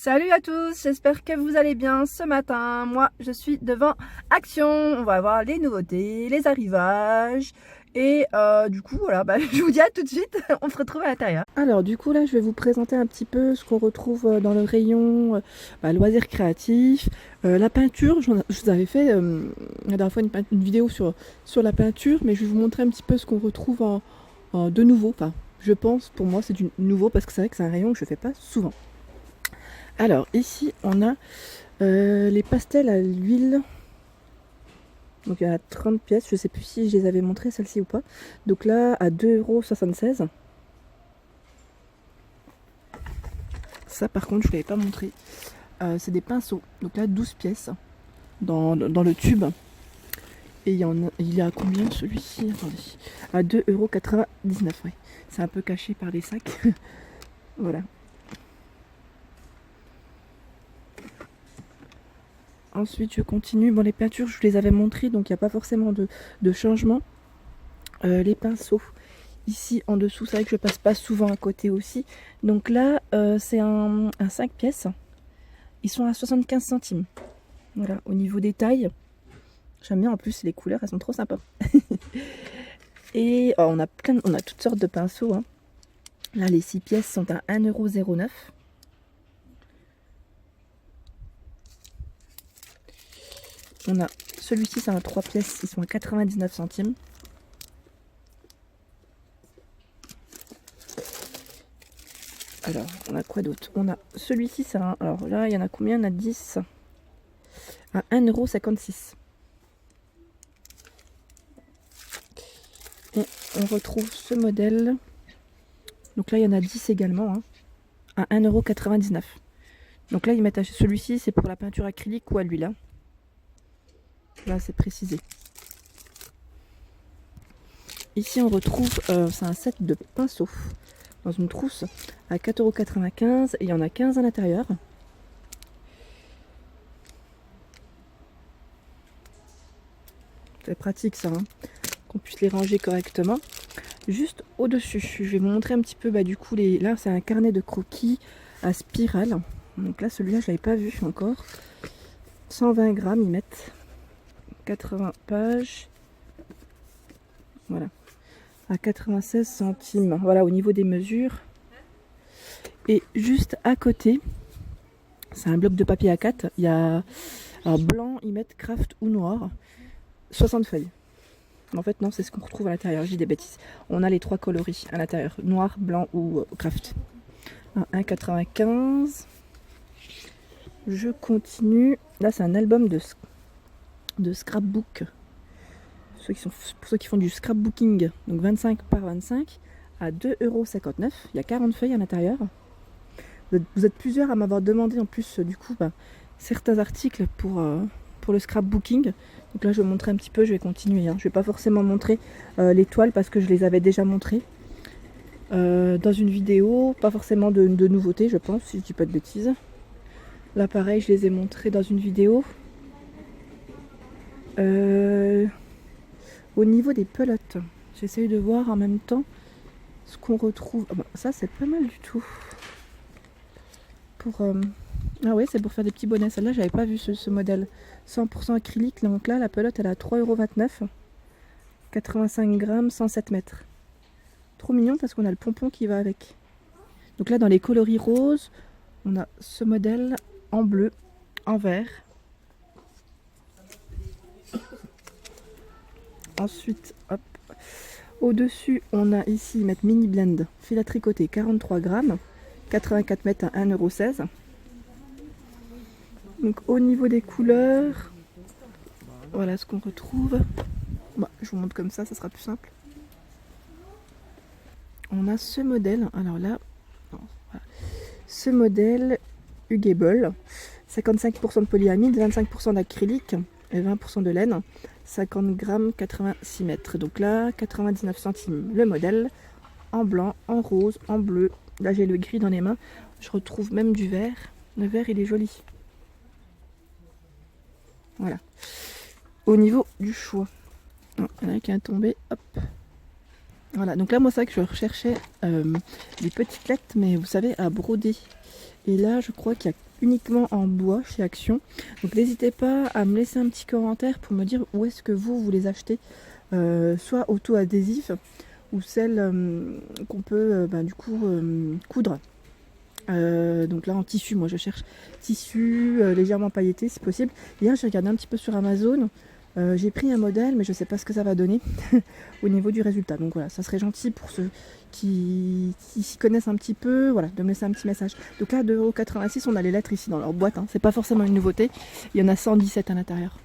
Salut à tous, j'espère que vous allez bien ce matin. Moi, je suis devant Action. On va voir les nouveautés, les arrivages. Et du coup, voilà, je vous dis à tout de suite. On se retrouve à l'intérieur. Alors, du coup, là, je vais vous présenter un petit peu ce qu'on retrouve dans le rayon loisirs créatifs. La peinture, je vous avais fait la dernière fois une vidéo sur la peinture, mais je vais vous montrer un petit peu ce qu'on retrouve de nouveau. Enfin, je pense, pour moi, c'est du nouveau parce que c'est vrai que c'est un rayon que je ne fais pas souvent. Alors ici on a les pastels à l'huile. Donc il y a 30 pièces, je sais plus si je les avais montrées celles-ci ou pas. Donc là à 2,76 €. Ça par contre je ne l'avais pas montré. C'est des pinceaux. Donc là 12 pièces dans le tube. Et il y a combien celui-ci? Attendez. À 2,99 €. Ouais. C'est un peu caché par les sacs. Voilà. Ensuite, je continue. Bon, les peintures, je vous les avais montrées, donc il n'y a pas forcément de changement. Les pinceaux, ici en dessous, c'est vrai que je passe pas souvent à côté aussi. Donc là, c'est un 5 pièces. Ils sont à 75 centimes. Voilà, au niveau des tailles. J'aime bien en plus les couleurs, elles sont trop sympas. Et on a toutes sortes de pinceaux. Hein. Là, les 6 pièces sont à 1,09 €. On a celui-ci, c'est un 3 pièces, ils sont à 99 centimes. Alors, on a quoi d'autre? On a celui-ci, c'est un... Alors là, il y en a combien? Il y en a 10 à 1,56 €. Et on retrouve ce modèle. Donc là, il y en a 10 également, hein, à 1,99 €. Donc là, ils mettent celui-ci, c'est pour la peinture acrylique ou à l'huile. Hein. Là, c'est précisé. Ici, on retrouve, c'est un set de pinceaux dans une trousse à 4,95 € et il y en a 15 à l'intérieur. C'est pratique ça, hein, qu'on puisse les ranger correctement. Juste au-dessus, je vais vous montrer un petit peu, du coup, là, c'est un carnet de croquis à spirale. Donc là, celui-là, je l'avais pas vu encore. 120 grammes, ils mettent 80 pages. Voilà. À 96 centimes. Voilà, au niveau des mesures. Et juste à côté, c'est un bloc de papier A4. Il y a alors blanc, ils mettent craft ou noir. 60 feuilles. En fait, non, c'est ce qu'on retrouve à l'intérieur. J'ai des bêtises. On a les 3 coloris à l'intérieur. Noir, blanc ou craft. 1,95 €. Je continue. Là, c'est un album de scrapbook. Pour ceux qui font du scrapbooking. Donc 25 par 25 à 2,59 €. Il y a 40 feuilles à l'intérieur. Vous êtes plusieurs à m'avoir demandé en plus, du coup, certains articles pour le scrapbooking. Donc là, je vais vous montrer un petit peu, je vais continuer. Hein. Je ne vais pas forcément montrer les toiles parce que je les avais déjà montrées dans une vidéo. Pas forcément de nouveautés, je pense, si je ne dis pas de bêtises. Là, pareil, je les ai montrées dans une vidéo. Au niveau des pelotes, j'essaye de voir en même temps ce qu'on retrouve. Ça, c'est pas mal du tout. Ah ouais, c'est pour faire des petits bonnets. Celle-là, j'avais pas vu ce modèle. 100% acrylique. Donc là, la pelote, elle est à 3,29 €. 85 grammes, 107 mètres. Trop mignon parce qu'on a le pompon qui va avec. Donc là, dans les coloris roses, on a ce modèle en bleu, en vert. Ensuite, hop. Au-dessus, on a ici, ils mettent mini blend, fil à tricoter, 43 grammes. 84 mètres à 1,16 €. Donc au niveau des couleurs, voilà ce qu'on retrouve. Je vous montre comme ça sera plus simple. On a ce modèle, alors là, voilà. Ce modèle Huguebel, 55% de polyamide, 25% d'acrylique et 20% de laine, 50 grammes, 86 mètres. Donc là, 99 centimes le modèle, en blanc, en rose, en bleu. Là, j'ai le gris dans les mains. Je retrouve même du vert. Le vert, il est joli. Voilà. Au niveau du choix. Il y en a qui est tombé. Hop. Voilà, donc là moi c'est vrai que je recherchais des petites lettres, mais vous savez, à broder. Et là je crois qu'il y a uniquement en bois chez Action. Donc n'hésitez pas à me laisser un petit commentaire pour me dire où est-ce que vous les achetez. Soit auto-adhésif ou celles qu'on peut du coup coudre. Donc là en tissu, moi je cherche tissu légèrement pailleté si possible. Hier j'ai regardé un petit peu sur Amazon. J'ai pris un modèle, mais je ne sais pas ce que ça va donner au niveau du résultat. Donc voilà, ça serait gentil pour ceux qui s'y connaissent un petit peu, voilà, de me laisser un petit message. Donc là, 2,86 €, on a les lettres ici dans leur boîte. Hein. C'est pas forcément une nouveauté. Il y en a 117 à l'intérieur.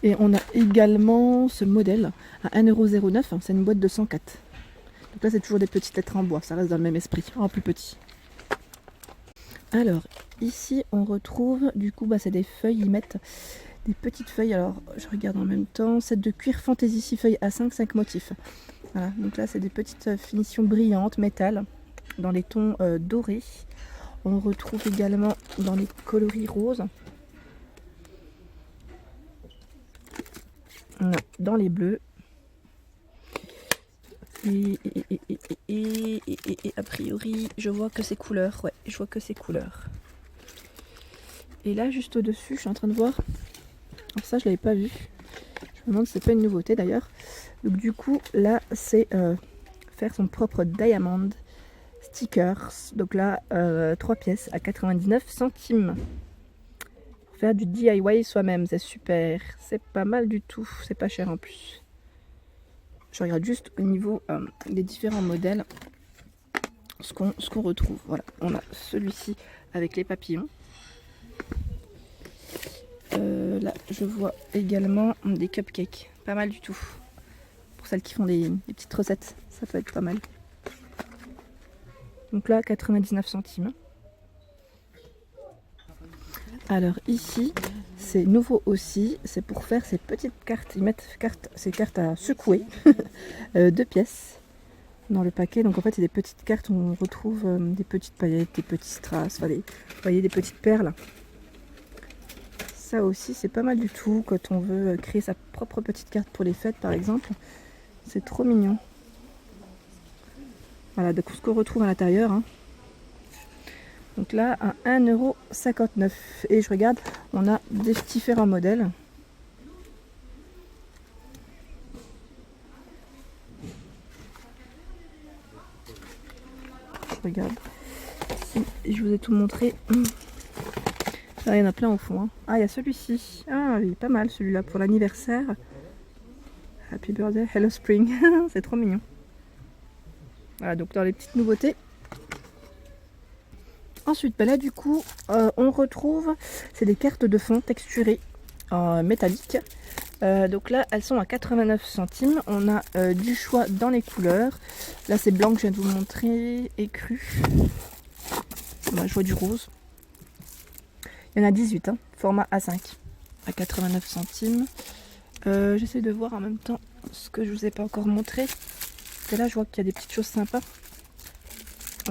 Et on a également ce modèle à 1,09 €. C'est une boîte de 104. Donc là, c'est toujours des petites lettres en bois. Ça reste dans le même esprit, en plus petit. Alors, ici, on retrouve, du coup, c'est des feuilles. Ils mettent des petites feuilles, alors je regarde en même temps, set de cuir fantaisie 6 feuilles à 5 motifs. Voilà, donc là c'est des petites finitions brillantes, métal, dans les tons dorés. On retrouve également dans les coloris roses. Dans les bleus. Et a priori, je vois que c'est couleur. Ouais, je vois que c'est couleur. Et là, juste au-dessus, je suis en train de voir. Alors ça, je l'avais pas vu. Je me demande si c'est pas une nouveauté d'ailleurs. Donc du coup, là, c'est faire son propre diamond stickers. Donc là, 3 pièces à 99 centimes. Pour faire du DIY soi-même, c'est super. C'est pas mal du tout. C'est pas cher en plus. Je regarde juste au niveau des différents modèles ce qu'on retrouve. Voilà, on a celui-ci avec les papillons. Là, je vois également des cupcakes. Pas mal du tout. Pour celles qui font des petites recettes, ça peut être pas mal. Donc là, 99 centimes. Alors ici, c'est nouveau aussi. C'est pour faire ces petites cartes. Ils mettent ces cartes à secouer. 2 pièces dans le paquet. Donc en fait, c'est des petites cartes où on retrouve des petites paillettes, des petits strass, vous voyez, des petites perles. Ça aussi, c'est pas mal du tout quand on veut créer sa propre petite carte pour les fêtes, par exemple. C'est trop mignon. Voilà, de ce qu'on retrouve à l'intérieur. Hein. Donc là, à 1,59 €. Et je regarde, on a des différents modèles. Je regarde. Si je vous ai tout montré. Là, il y en a plein au fond. Hein. Ah, il y a celui-ci. Ah, il est pas mal celui-là pour l'anniversaire. Happy birthday, hello spring. C'est trop mignon. Voilà, donc dans les petites nouveautés. Ensuite, là du coup, on retrouve, c'est des cartes de fond texturées en métallique. Donc là, elles sont à 89 centimes. On a du choix dans les couleurs. Là, c'est blanc que je viens de vous montrer, écru. Je vois du rose. Il y en a 18, hein, format A5, à 89 centimes. J'essaie de voir en même temps ce que je vous ai pas encore montré. Parce que là, je vois qu'il y a des petites choses sympas.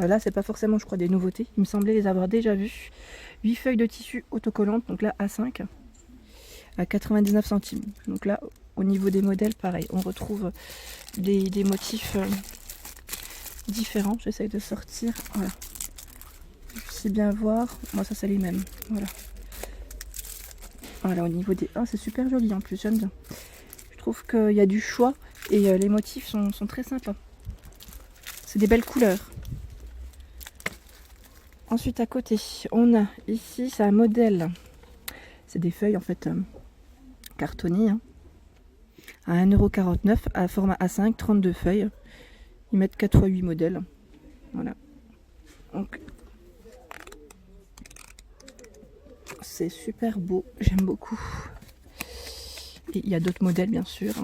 Là, c'est pas forcément, je crois, des nouveautés. Il me semblait les avoir déjà vues. 8 feuilles de tissu autocollantes, donc là, A5, à 99 centimes. Donc là, au niveau des modèles, pareil, on retrouve des motifs différents. J'essaie de sortir, voilà. Si bien voir, moi ça c'est les mêmes, voilà. Voilà, au niveau des... Ah, c'est super joli en plus, j'aime bien. Je trouve qu'il y a du choix et les motifs sont très sympas. C'est des belles couleurs. Ensuite à côté, on a ici, c'est un modèle. C'est des feuilles en fait cartonnées. Hein, à 1,49 €, à format A5, 32 feuilles. Ils mettent 4 x 8 modèles. Voilà. Donc, c'est super beau, j'aime beaucoup. Et il y a d'autres modèles bien sûr.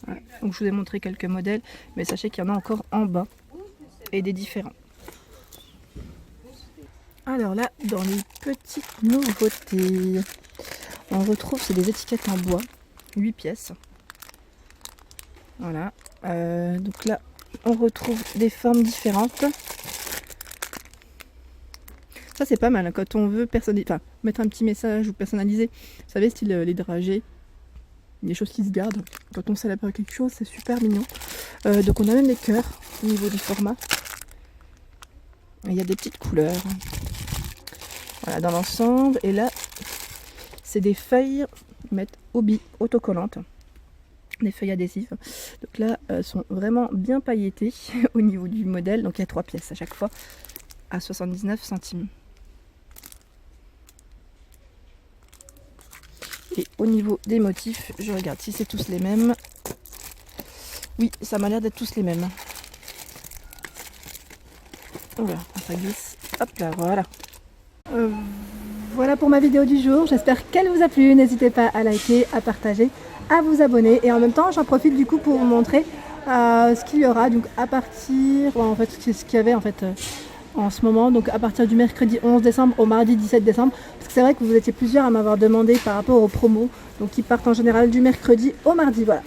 Voilà. Donc je vous ai montré quelques modèles, mais sachez qu'il y en a encore en bas et des différents. Alors là, dans les petites nouveautés, on retrouve, c'est des étiquettes en bois, 8 pièces. Voilà. Donc là, on retrouve des formes différentes. Ça c'est pas mal, hein, quand on veut mettre un petit message ou personnaliser. Vous savez, style les dragées. Des choses qui se gardent. Quand on célèbre quelque chose, c'est super mignon. Donc on a même des cœurs au niveau du format. Il y a des petites couleurs. Voilà, dans l'ensemble. Et là, c'est des feuilles, mettre Obi autocollantes. Des feuilles adhésives. Donc là, elles sont vraiment bien pailletées au niveau du modèle. Donc il y a 3 pièces à chaque fois à 79 centimes. Et au niveau des motifs, je regarde si c'est tous les mêmes. Oui, ça m'a l'air d'être tous les mêmes. Oula, ça glisse. Hop là, voilà. Voilà pour ma vidéo du jour. J'espère qu'elle vous a plu. N'hésitez pas à liker, à partager, à vous abonner. Et en même temps, j'en profite du coup pour vous montrer ce qu'il y aura. Donc à partir, en fait, ce qu'il y avait en fait en ce moment. Donc à partir du mercredi 11 décembre au mardi 17 décembre. Parce que c'est vrai que vous étiez plusieurs à m'avoir demandé par rapport aux promos. Donc qui partent en général du mercredi au mardi. Voilà.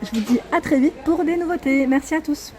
Je vous dis à très vite pour des nouveautés. Merci à tous.